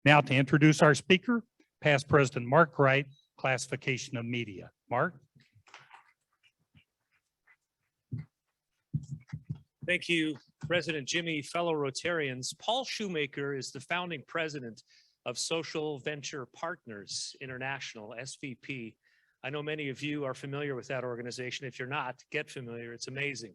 Now to introduce our speaker, past President Mark Wright, classification of media. Mark. Thank you, President Jimmy. Fellow Rotarians, Paul Shoemaker is the founding president of Social Venture Partners International, SVP. I know many of you are familiar with that organization. If you're not, get familiar. It's amazing.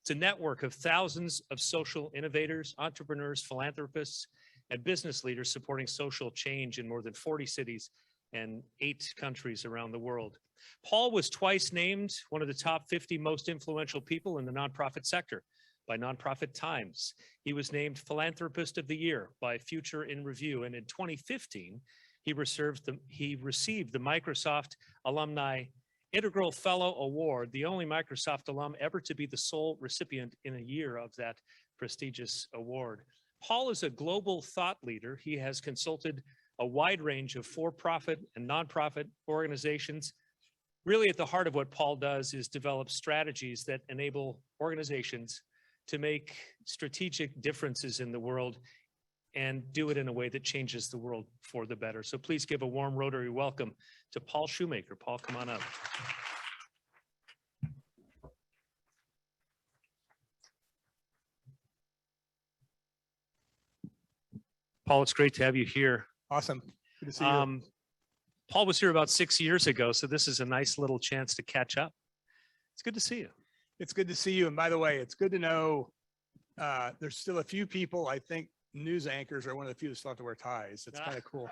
It's a network of thousands of social innovators, entrepreneurs, philanthropists, and business leaders supporting social change in more than 40 cities and 8 countries around the world. Paul was twice named one of the top 50 most influential people in the nonprofit sector by Nonprofit Times. He was named Philanthropist of the Year by Future in Review, and in 2015, he received the Microsoft Alumni Integral Fellow Award, the only Microsoft alum ever to be the sole recipient in a year of that prestigious award. Paul is a global thought leader. He has consulted a wide range of for-profit and nonprofit organizations. Really at the heart of what Paul does is develop strategies that enable organizations to make strategic differences in the world and do it in a way that changes the world for the better. So please give a warm Rotary welcome to Paul Shoemaker. Paul, come on up. Paul, it's great to have you here. Awesome. Good to see you. Paul was here about 6 years ago, so this is a nice little chance to catch up. It's good to see you. It's good to see you. And by the way, it's good to know there's still a few people, I think news anchors are one of the few that still have to wear ties. It's kind of cool.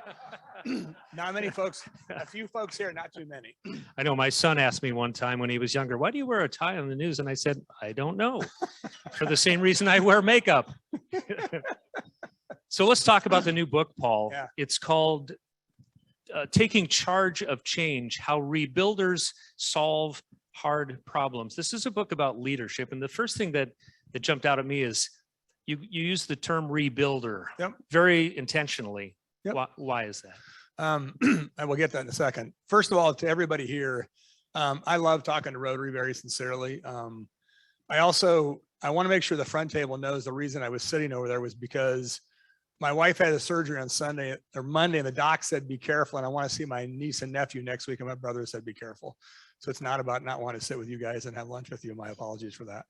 Not many folks, a few folks here, not too many. I know my son asked me one time when he was younger, why do you wear a tie on the news? And I said, I don't know. For the same reason I wear makeup. So let's talk about the new book, Paul. Yeah. It's called Taking Charge of Change, How Rebuilders Solve Hard Problems. This is a book about leadership. And the first thing that jumped out at me is you use the term rebuilder. Yep. Very intentionally. Yep. Why is that? I will get that in a second. First of all, to everybody here, I love talking to Rotary very sincerely. I want to make sure the front table knows the reason I was sitting over there was because my wife had a surgery on Sunday or Monday, and the doc said, be careful. And I want to see my niece and nephew next week. And my brother said, be careful. So it's not about not wanting to sit with you guys and have lunch with you. My apologies for that.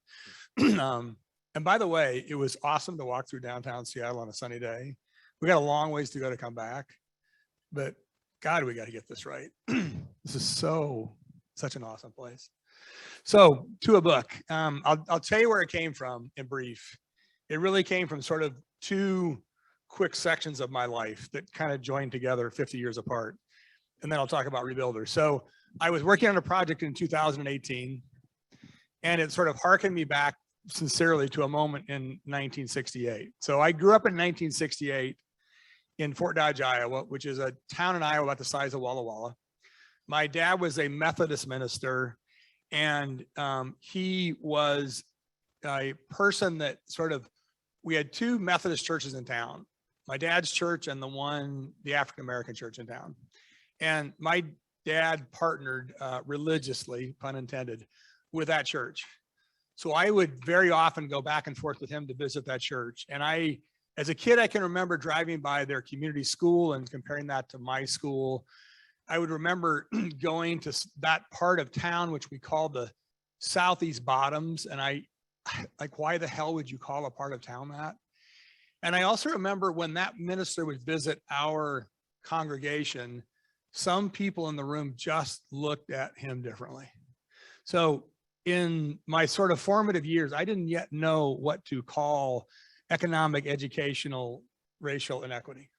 And by the way, it was awesome to walk through downtown Seattle on a sunny day. We got a long ways to go to come back, but God, we got to get this right. This is such an awesome place. So to a book, I'll tell you where it came from in brief. It really came from sort of 2 quick sections of my life that kind of joined together 50 years apart. And then I'll talk about rebuilders. So I was working on a project in 2018, and it sort of harkened me back sincerely to a moment in 1968. So I grew up in 1968 in Fort Dodge, Iowa, which is a town in Iowa about the size of Walla Walla. My dad was a Methodist minister, and he was a person that we had 2 Methodist churches in town, my dad's church and the African-American church in town. And my dad partnered religiously, pun intended, with that church. So I would very often go back and forth with him to visit that church. And as a kid, I can remember driving by their community school and comparing that to my school. I would remember going to that part of town, which we called the Southeast Bottoms. And why the hell would you call a part of town that? And I also remember when that minister would visit our congregation, some people in the room just looked at him differently. So in my sort of formative years, I didn't yet know what to call economic, educational, racial inequity.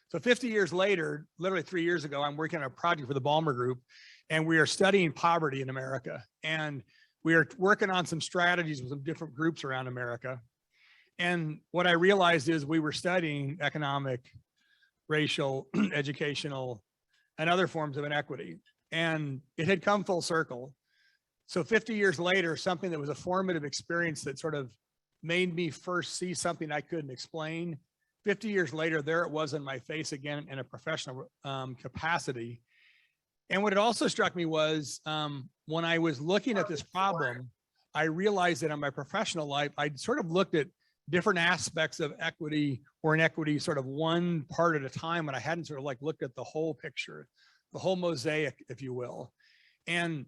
So 50 years later, literally 3 years ago, I'm working on a project for the Ballmer Group, and we are studying poverty in America. And we are working on some strategies with some different groups around America. And what I realized is we were studying economic, racial, educational, and other forms of inequity. And it had come full circle. So 50 years later, something that was a formative experience that sort of made me first see something I couldn't explain. 50 years later, there it was in my face again in a professional capacity. And what it also struck me was when I was looking at this problem, I realized that in my professional life, I'd sort of looked at different aspects of equity or inequity sort of one part at a time. And I hadn't sort of like looked at the whole picture, the whole mosaic, if you will. And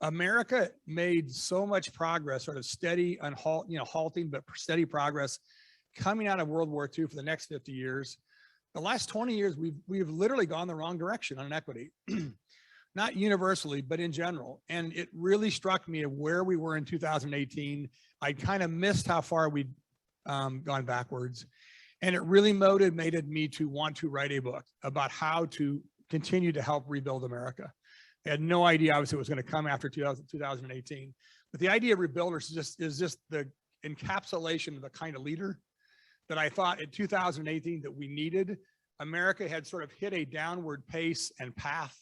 America made so much progress, sort of steady and halting, but steady progress coming out of World War II for the next 50 years. The last 20 years, we've literally gone the wrong direction on inequity, not universally, but in general. And it really struck me of where we were in 2018. I kind of missed how far we'd gone backwards. And it really motivated me to want to write a book about how to continue to help rebuild America. I had no idea, obviously, it was going to come after 2018. But the idea of rebuilders is just the encapsulation of the kind of leader that I thought in 2018 that we needed. America had sort of hit a downward pace and path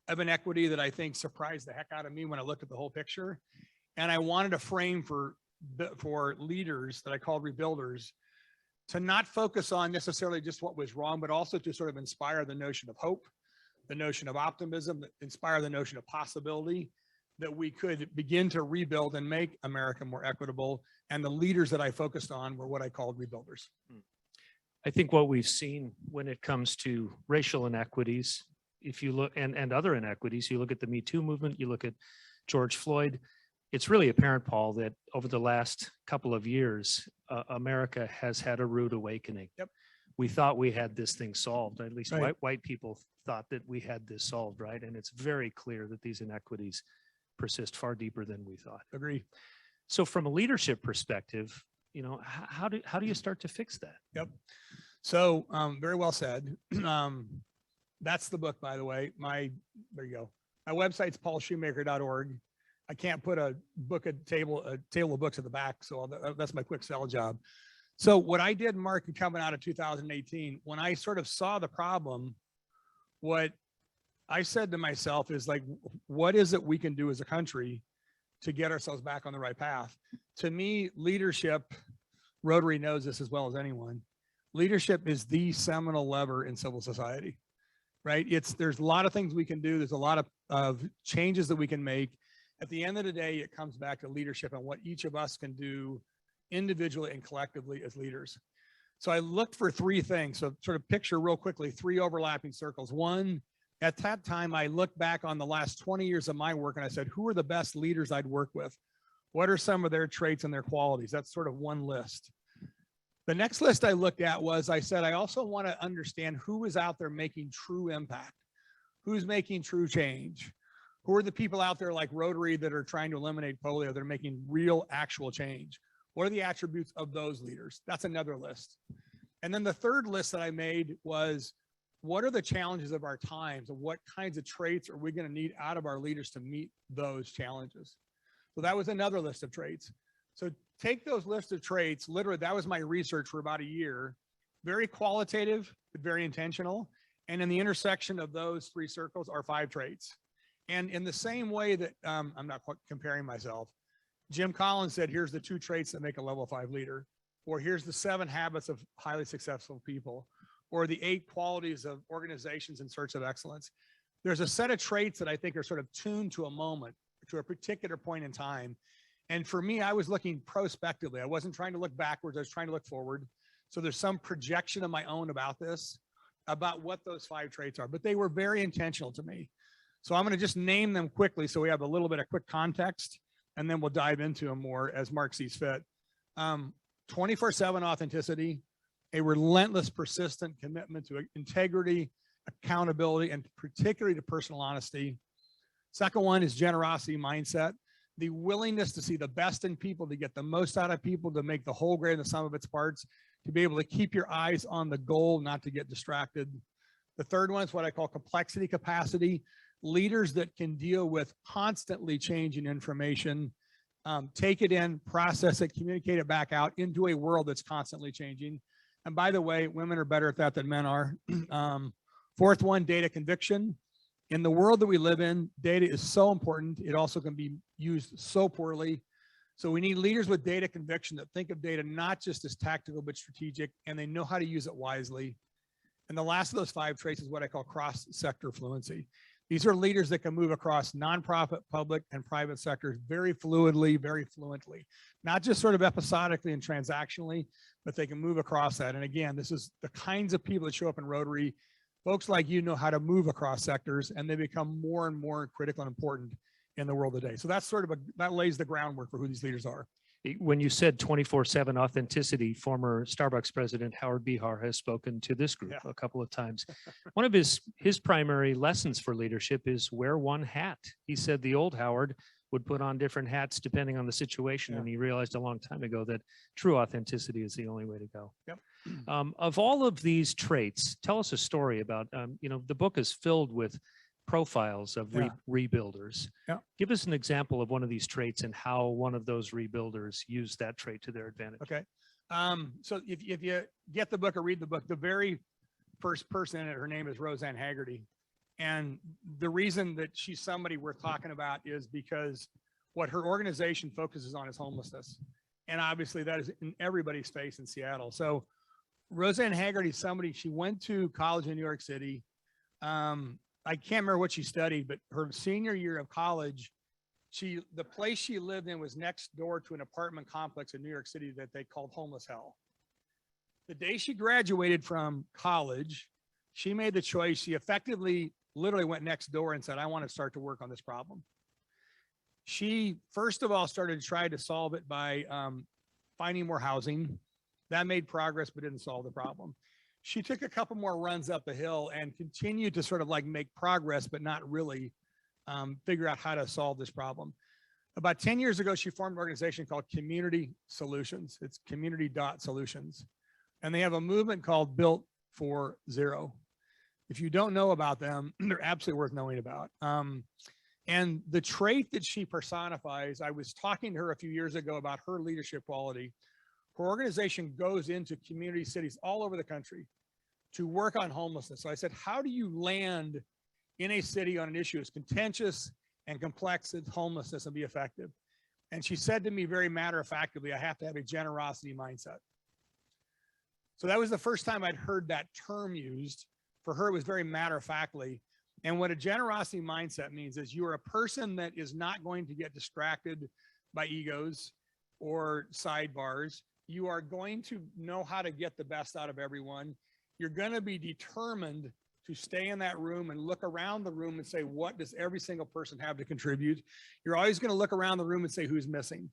of inequity that I think surprised the heck out of me when I looked at the whole picture. And I wanted a frame for leaders that I called rebuilders to not focus on necessarily just what was wrong, but also to sort of inspire the notion of hope, the notion of optimism, inspire the notion of possibility, that we could begin to rebuild and make America more equitable. And the leaders that I focused on were what I called rebuilders. I think what we've seen when it comes to racial inequities, if you look, and other inequities, you look at the Me Too movement, you look at George Floyd, it's really apparent, Paul, that over the last couple of years, America has had a rude awakening. Yep. We thought we had this thing solved, at least Right. white people thought that we had this solved, right? And it's very clear that these inequities persist far deeper than we thought. Agree. So from a leadership perspective, how do you start to fix that? Yep. So very well said. That's the book, by the way. There you go. My website's paulshoemaker.org. I can't put a table of books at the back, so that's my quick sell job. So what I did, Mark, coming out of 2018, when I sort of saw the problem, what I said to myself is like, what is it we can do as a country to get ourselves back on the right path? To me, leadership, Rotary knows this as well as anyone, leadership is the seminal lever in civil society, right? There's a lot of things we can do. There's a lot of changes that we can make. At the end of the day, it comes back to leadership and what each of us can do individually and collectively as leaders. So I looked for three things. So sort of picture real quickly, three overlapping circles. One, at that time, I looked back on the last 20 years of my work and I said, who are the best leaders I'd work with? What are some of their traits and their qualities? That's sort of one list. The next list I looked at was, I said, I also want to understand who is out there making true impact. Who's making true change? Who are the people out there like Rotary that are trying to eliminate polio, that are making real actual change? What are the attributes of those leaders? That's another list. And then the third list that I made was, what are the challenges of our times and what kinds of traits are we going to need out of our leaders to meet those challenges? So that was another list of traits. So take those lists of traits, literally that was my research for about a year, very qualitative, but very intentional. And in the intersection of those three circles are 5 traits. And in the same way that, I'm not comparing myself, Jim Collins said, here's the 2 traits that make a level 5 leader, or here's the 7 habits of highly successful people, or the 8 qualities of organizations in search of excellence. There's a set of traits that I think are sort of tuned to a moment, to a particular point in time. And for me, I was looking prospectively. I wasn't trying to look backwards. I was trying to look forward. So there's some projection of my own about this, about what those 5 traits are, but they were very intentional to me. So I'm going to just name them quickly so we have a little bit of quick context, and then we'll dive into them more as Mark sees fit. 24/7 authenticity, a relentless, persistent commitment to integrity, accountability, and particularly to personal honesty. Second one is generosity mindset, the willingness to see the best in people, to get the most out of people, to make the whole greater than the sum of its parts, to be able to keep your eyes on the goal, not to get distracted. The third one is what I call complexity capacity, leaders that can deal with constantly changing information, take it in, process it, communicate it back out into a world that's constantly changing. And by the way, women are better at that than men are. Fourth one, data conviction. In the world that we live in, data is so important. It also can be used so poorly. So we need leaders with data conviction that think of data not just as tactical, but strategic, and they know how to use it wisely. And the last of those 5 traits is what I call cross-sector fluency. These are leaders that can move across nonprofit, public, and private sectors very fluidly, very fluently, not just sort of episodically and transactionally, but they can move across that. And again, this is the kinds of people that show up in Rotary. Folks like you know how to move across sectors, and they become more and more critical and important in the world today. So that's sort of that lays the groundwork for who these leaders are. When you said 24/7 authenticity, former Starbucks president Howard Behar has spoken to this group a couple of times. One of his primary lessons for leadership is wear one hat. He said the old Howard would put on different hats depending on the situation. And he realized a long time ago that true authenticity is the only way to go. Yep. Of all of these traits, tell us a story about, the book is filled with profiles of rebuilders. Give us an example of one of these traits and how one of those rebuilders used that trait to their advantage. Okay. So if you get the book or read the book, the very first person in it, her name is Roseanne Haggerty. And the reason that she's somebody worth talking about is because what her organization focuses on is homelessness. And obviously that is in everybody's face in Seattle. So Roseanne Haggerty, somebody, she went to college in New York City. I can't remember what she studied, but her senior year of college, the place she lived in was next door to an apartment complex in New York City that they called homeless hell. The day she graduated from college, she made the choice. She effectively literally went next door and said, I want to start to work on this problem. She, first of all, started to try to solve it by finding more housing. That made progress, but didn't solve the problem. She took a couple more runs up the hill and continued to sort of like make progress, but not really figure out how to solve this problem. About 10 years ago, she formed an organization called Community Solutions. It's community.solutions. And they have a movement called Built for Zero. If you don't know about them, they're absolutely worth knowing about. And the trait that she personifies, I was talking to her a few years ago about her leadership quality. Her organization goes into community cities all over the country to work on homelessness. So I said, how do you land in a city on an issue as contentious and complex as homelessness and be effective? And she said to me very matter-of-factly, I have to have a generosity mindset. So that was the first time I'd heard that term used. For her, it was very matter-of-factly. And what a generosity mindset means is you are a person that is not going to get distracted by egos or sidebars. You are going to know how to get the best out of everyone. You're going to be determined to stay in that room and look around the room and say, what does every single person have to contribute? You're always going to look around the room and say, who's missing?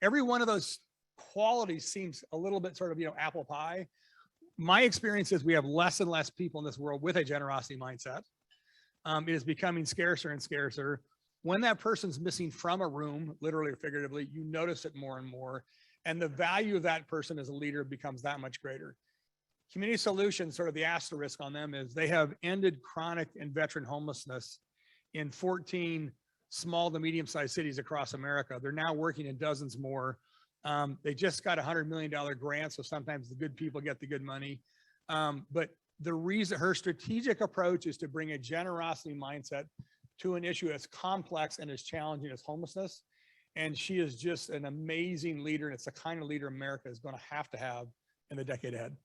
Every one of those qualities seems a little bit sort of, apple pie. My experience is we have less and less people in this world with a generosity mindset. It is becoming scarcer and scarcer. When that person's missing from a room, literally or figuratively, you notice it more and more. And the value of that person as a leader becomes that much greater. Community Solutions, sort of the asterisk on them is they have ended chronic and veteran homelessness in 14 small to medium-sized cities across America. They're now working in dozens more. They just got a $100 million grant, so sometimes the good people get the good money. But the reason her strategic approach is to bring a generosity mindset to an issue as complex and as challenging as homelessness. And she is just an amazing leader. And it's the kind of leader America is going to have in the decade ahead.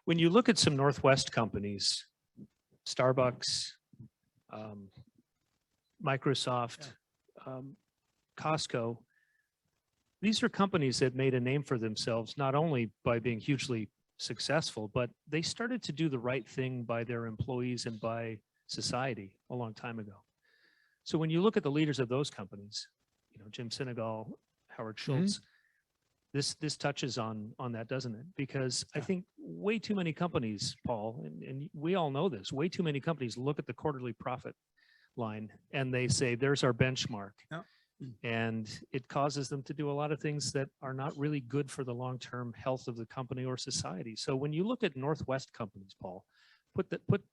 When you look at some Northwest companies, Starbucks, Microsoft, Costco, these are companies that made a name for themselves, not only by being hugely successful, but they started to do the right thing by their employees and by society a long time ago. So when you look at the leaders of those companies, Jim Sinegal, Howard Schultz, this touches on that, doesn't it? Because I think way too many companies, Paul, and we all know this, way too many companies look at the quarterly profit line and they say, there's our benchmark. And it causes them to do a lot of things that are not really good for the long-term health of the company or society. So when you look at Northwest companies, Paul, put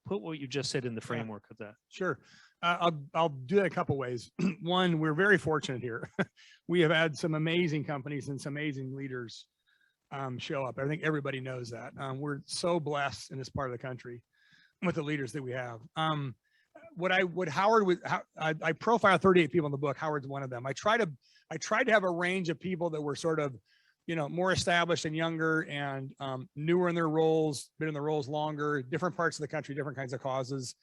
what you just said in the framework of that. Sure. I'll do it a couple ways. One, we're very fortunate here. We have had some amazing companies and some amazing leaders show up. I think everybody knows that. We're so blessed in this part of the country with the leaders that we have. I profile 38 people in the book. Howard's one of them. I tried to have a range of people that were sort of, more established and younger and newer in their roles, been in their roles longer, different parts of the country, different kinds of causes.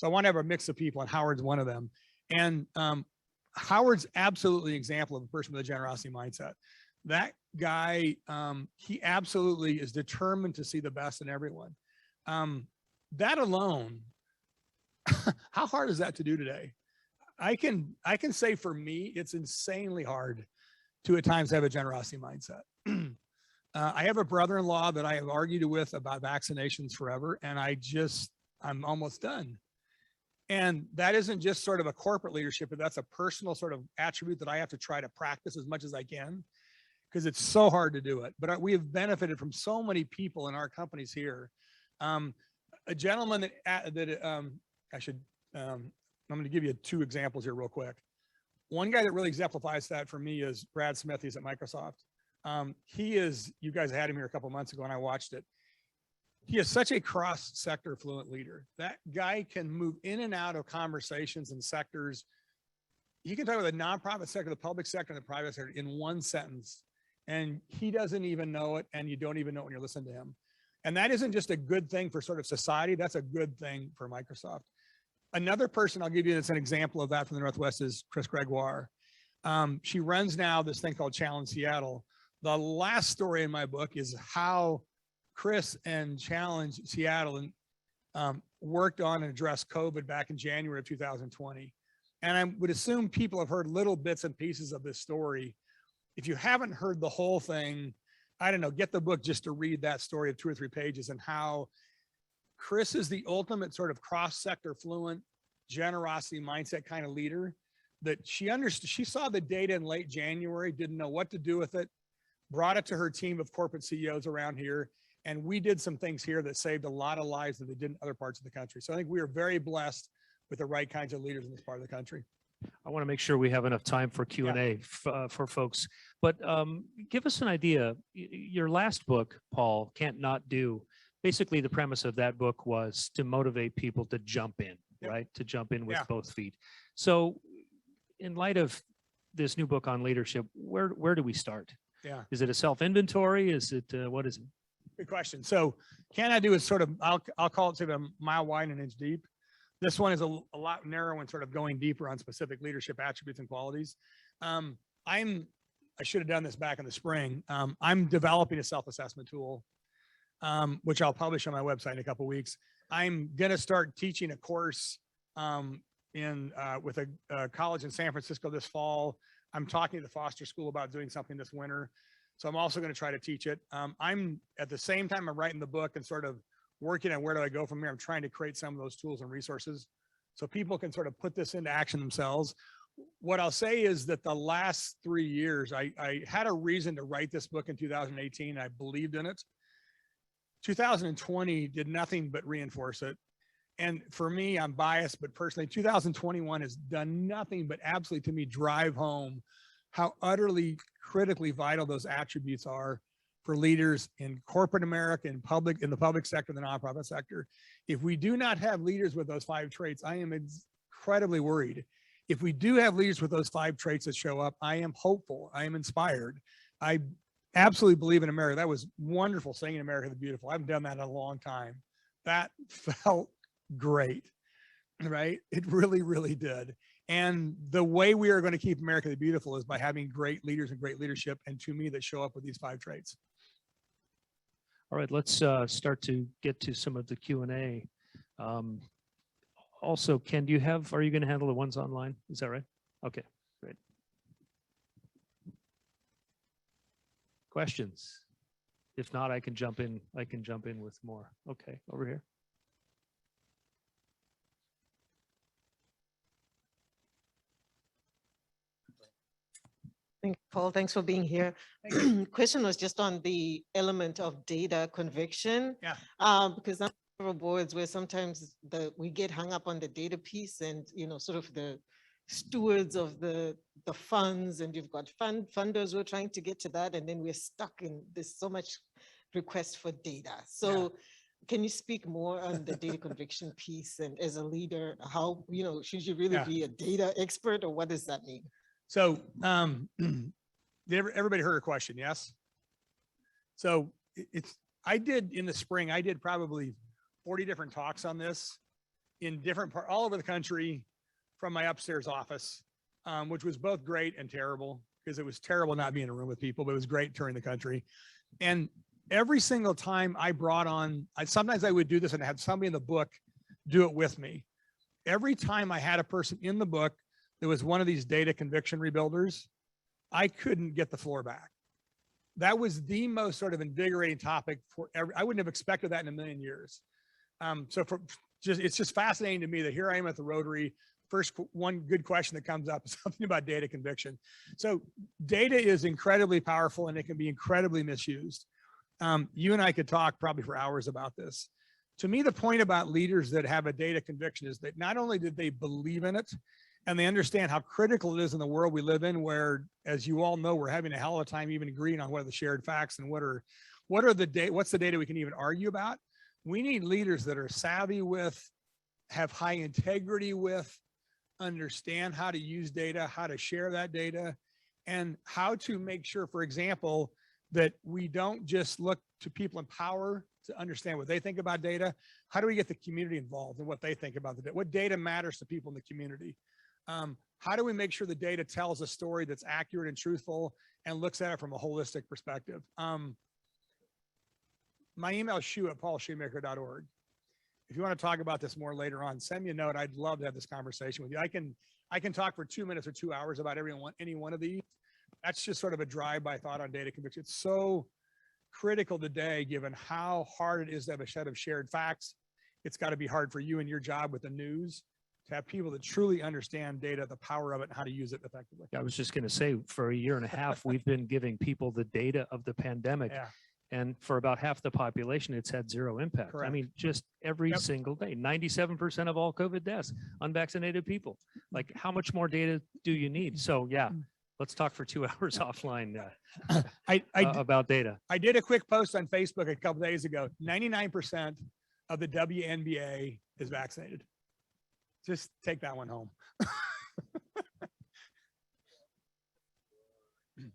So I want to have a mix of people, and Howard's one of them. And Howard's absolutely an example of a person with a generosity mindset. That guy, he absolutely is determined to see the best in everyone. That alone, how hard is that to do today? I can say for me, it's insanely hard to at times have a generosity mindset. I have a brother-in-law that I have argued with about vaccinations forever, and I'm almost done. And that isn't just sort of a corporate leadership, but that's a personal sort of attribute that I have to try to practice as much as I can, because it's so hard to do it. But we have benefited from so many people in our companies here. A gentleman I'm going to give you 2 examples here real quick. One guy that really exemplifies that for me is Brad Smith. He's at Microsoft. You guys had him here a couple months ago and I watched it. He is such a cross-sector fluent leader. That guy can move in and out of conversations and sectors. He can talk about the nonprofit sector, the public sector, and the private sector in one sentence. And he doesn't even know it, and you don't even know it when you're listening to him. And that isn't just a good thing for sort of society. That's a good thing for Microsoft. Another person I'll give you that's an example of that from the Northwest is Chris Gregoire. She runs now this thing called Challenge Seattle. The last story in my book is how Chris and Challenge Seattle worked on and addressed COVID back in January of 2020. And I would assume people have heard little bits and pieces of this story. If you haven't heard the whole thing, I don't know, get the book just to read that story of 2 or 3 pages, and how Chris is the ultimate sort of cross-sector fluent generosity mindset kind of leader that she understood. She saw the data in late January, didn't know what to do with it, brought it to her team of corporate CEOs around here. And we did some things here that saved a lot of lives that they did in other parts of the country. So I think we are very blessed with the right kinds of leaders in this part of the country. I want to make sure we have enough time for Q&A for folks, but give us an idea. Your last book, Paul, Can't Not Do. Basically, the premise of that book was to motivate people to jump in, right? To jump in with both feet. So in light of this new book on leadership, where do we start? Yeah. Is it a self-inventory? Is it, what is it? Good question. So Can I Do is sort of, I'll call it sort of a mile wide and an inch deep. This one is a lot narrower and sort of going deeper on specific leadership attributes and qualities. I should have done this back in the spring. I'm developing a self-assessment tool, which I'll publish on my website in a couple of weeks. I'm going to start teaching a course with a college in San Francisco this fall. I'm talking to the Foster School about doing something this winter. So I'm also going to try to teach it. I'm at the same time I'm writing the book and sort of working on where do I go from here. I'm trying to create some of those tools and resources so people can sort of put this into action themselves. What I'll say is that the last 3 years, I had a reason to write this book in 2018. I believed in it. 2020 did nothing but reinforce it. And for me, I'm biased, but personally, 2021 has done nothing but absolutely to me drive home how utterly critically vital those attributes are for leaders in corporate America, in the public sector, the nonprofit sector. If we do not have leaders with those 5 traits, I am incredibly worried. If we do have leaders with those 5 traits that show up, I am hopeful. I am inspired. I absolutely believe in America. That was wonderful saying America the Beautiful. I haven't done that in a long time. That felt great, right? It really, really did. And the way we are going to keep America the Beautiful is by having great leaders and great leadership, and to me, that show up with these 5 traits. All right, let's start to get to some of the Q&A. Also, Ken, are you going to handle the ones online? Is that right? Okay, great. Questions? If not, I can jump in with more. Okay, over here. Paul, thanks for being here. Question was just on the element of data conviction. Yeah. Because some of our boards where sometimes we get hung up on the data piece and, sort of the stewards of the funds, and you've got funders who are trying to get to that, and then we're stuck in there's so much request for data. So can you speak more on the data conviction piece, and as a leader, how, should you really be a data expert, or what does that mean? So everybody heard her question, yes? So in the spring, I did probably 40 different talks on this. in different part, all over the country from my upstairs office, which was both great and terrible because it was terrible not being in a room with people, but it was great touring the country. And every single time I brought on, sometimes I would do this and have somebody in the book do it with me. Every time I had a person in the book that was one of these data conviction rebuilders, I couldn't get the floor back. That was the most sort of invigorating topic for I wouldn't have expected that in a million years. So it's just fascinating to me that here I am at the Rotary. First one good question that comes up is something about data conviction. So data is incredibly powerful and it can be incredibly misused. You and I could talk probably for hours about this. To me, the point about leaders that have a data conviction is that not only did they believe in it, and they understand how critical it is in the world we live in, where, as you all know, we're having a hell of a time even agreeing on what are the shared facts and what's the data we can even argue about. We need leaders that are savvy with, have high integrity with, understand how to use data, how to share that data, and how to make sure, for example, that we don't just look to people in power to understand what they think about data. How do we get the community involved in what they think about the data? What data matters to people in the community? How do we make sure the data tells a story that's accurate and truthful and looks at it from a holistic perspective? My email is shoe@paulshoemaker.org. If you want to talk about this more later on, send me a note. I'd love to have this conversation with you. I can talk for 2 minutes or 2 hours about any one of these. That's just sort of a drive-by thought on data conviction. It's so critical today, given how hard it is to have a set of shared facts. It's got to be hard for you and your job with the news to have people that truly understand data, the power of it, and how to use it effectively. I was just going to say, for a year and a half, we've been giving people the data of the pandemic. Yeah. And for about half the population, it's had zero impact. Correct. I mean, just every Yep. single day, 97% of all COVID deaths, unvaccinated people. Like, how much more data do you need? So yeah, let's talk for 2 hours offline about data. I did a quick post on Facebook a couple days ago. 99% of the WNBA is vaccinated. Just take that one home.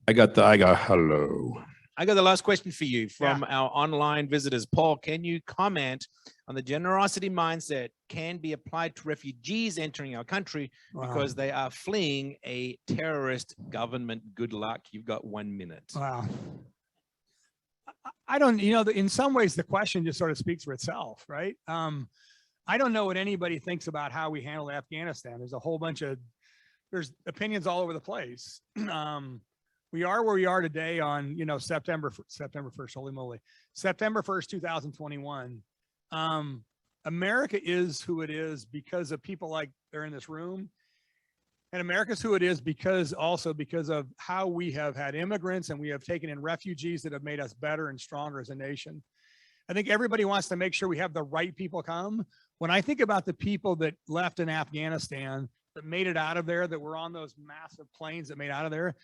I got hello. I got the last question for you from our online visitors. Paul, can you comment on the generosity mindset can be applied to refugees entering our country because they are fleeing a terrorist government? Good luck. You've got 1 minute. Wow. I don't, in some ways the question just sort of speaks for itself, right? I don't know what anybody thinks about how we handle Afghanistan. There's opinions all over the place. We are where we are today on, September 1st, holy moly, September 1st, 2021. America is who it is because of people like they're in this room. And America's who it is because of how we have had immigrants and we have taken in refugees that have made us better and stronger as a nation. I think everybody wants to make sure we have the right people come. When I think about the people that left in Afghanistan, that made it out of there, that were on those massive planes that made out of there,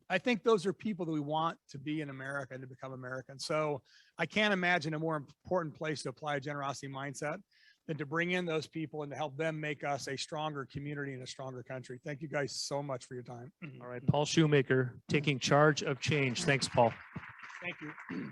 I think those are people that we want to be in America and to become American. So I can't imagine a more important place to apply a generosity mindset than to bring in those people and to help them make us a stronger community and a stronger country. Thank you guys so much for your time. All right, Paul Shoemaker, taking charge of change. Thanks, Paul. Thank you.